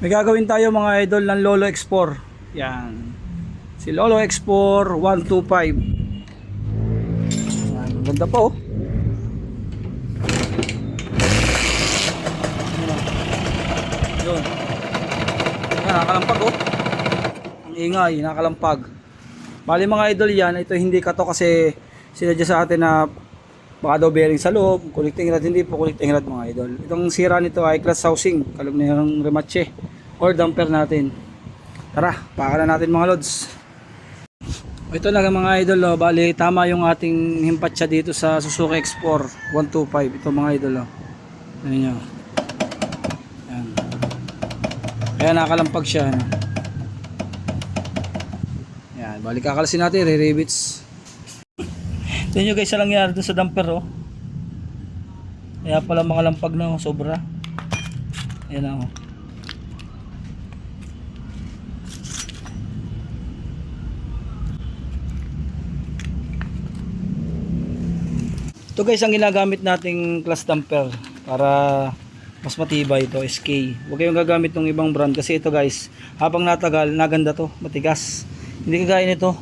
May gagawin tayo mga idol ng Lolo X4. Yan. Si Lolo X4 125. Yan, ang ganda po. Yun. Yan, nakakalampag oh. Ang ingay, nakakalampag. Bali mga idol yan, ito hindi kato kasi sinadya sa atin na baka daw bearing sa loob, connecting rod, hindi po connecting rod mga idol. Itong sira nito ay class housing, kalog na yung remache or damper natin. Tara, pakalan natin mga lods. Ito na mga idol, oh. Bali tama yung ating himpatsa dito sa Suzuki X4 125. Ito mga idol, oh. Ano nyo. Yan. Kaya nakalampag siya, no? Yan, bali kakalasin natin, re-rivets. Ito nyo guys, lang nangyari doon sa damper, oh. Kaya pala makalampag na, oh, sobra. Ayan na, oh. Ito guys ang ginagamit nating class damper para mas matibay ito, SK. Huwag kayong gagamit ng ibang brand kasi ito guys, habang natagal, naganda to, matigas. Hindi kagaya nito.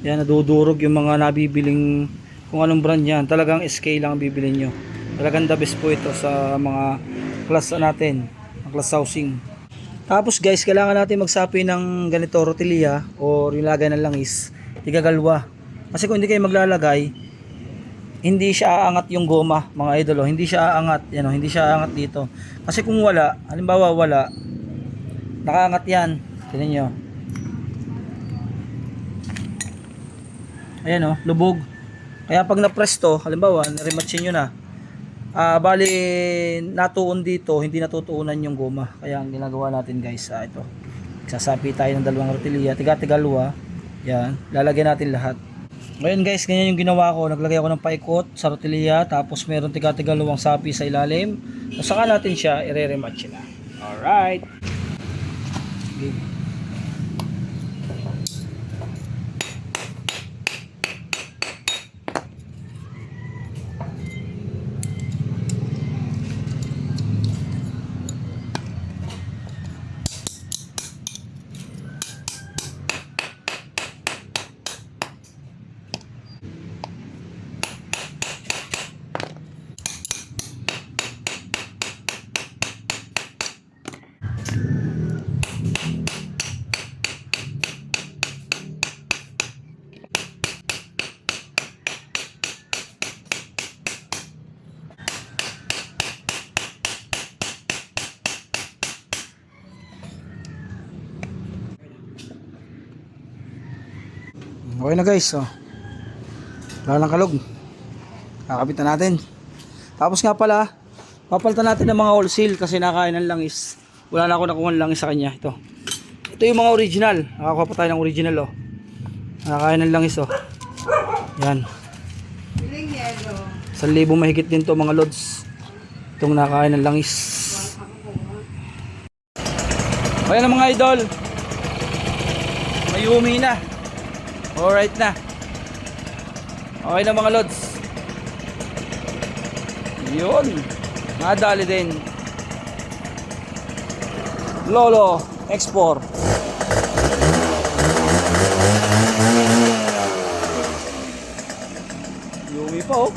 Yan, nadudurog yung mga nabibiling kung anong brand yan. Talagang SK lang ang bibilin nyo. Talagang the best po ito sa mga class natin, ang class housing. Tapos guys, kailangan natin magsapi ng ganito, rotilya o nilagay ng langis, tigagalwa. Kasi kung hindi kayo maglalagay, hindi siya aangat yung goma mga idol, oh. Hindi siya aangat, yan, oh. Hindi siya aangat dito. Kasi kung wala, halimbawa wala, nakaangat yan. Tingnan nyo. Ayan, oh, lubog. Kaya pag na-press to, halimbawa, na-rematchin nyo na, bali natuon dito, hindi natutuunan yung goma. Kaya ang ginagawa natin guys, ito. Sasapi tayo ng dalawang rotilya, tiga-tigalwa. Yan, lalagyan natin lahat. Ngayon guys, ganyan yung ginawa ko. Naglagay ako ng paikot sa rotilya, tapos meron tiga-tigalawang sapi sa ilalim. So, saka natin siya i-rematch na. Alright. Okay. Okay na guys, oh. Wala ng kalog. Kakabit na natin. Tapos nga pala, papalitan natin ng mga wholesale kasi nakain ng langis. Wala na ako nakuha ng langis sa kanya. Ito yung mga original. Nakakuha pa tayo ng original, oh. Nakain ng langis, oh. Yan. 1,000 mahigit din to mga lods. Itong nakain ng langis. Ayan na mga idol. Mayumi na. Alright na. Okay na mga lods. Yun. Nadali din. Lolo X4. Yumi pa oh.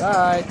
Alright.